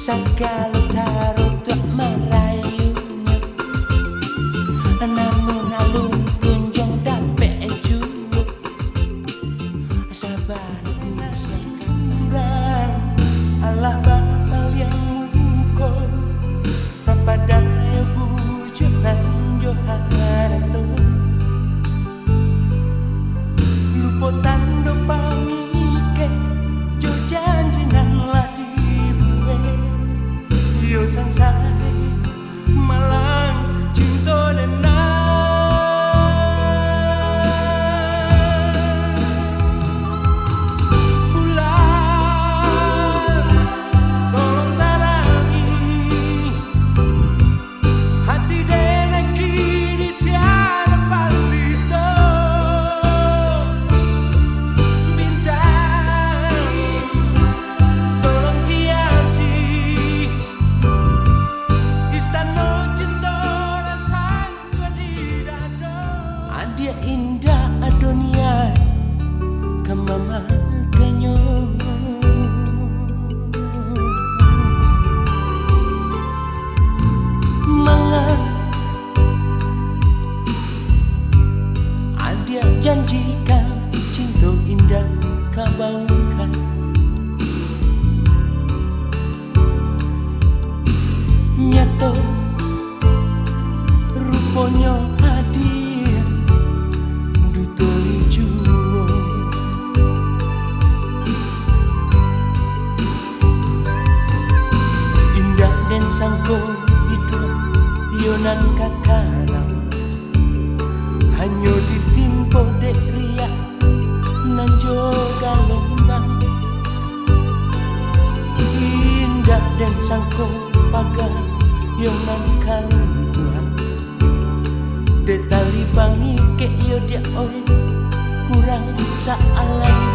Segala cara untuk merayunya, namun alun kunjung dapet juga sabar surang Allah bakal yang mukul tanpa daya bujukan Joharato luputan do pangike jo janjinan lah yo sangsai malang cinta dan pulang tolong tarangi hati dena kini tiada palito bintang tolong hiasi dia indah dunia kemama kenyo mangan dia janjikan cinta indah kabaukan nyato rupanya hadir dutoli juo indah dan sangko hidup yonan kakarang hanya ditimpo dek riak nan juga lembang indah dan sangko pagar yonan karuntuan de tali bangi ke yo dia oi kurang saalan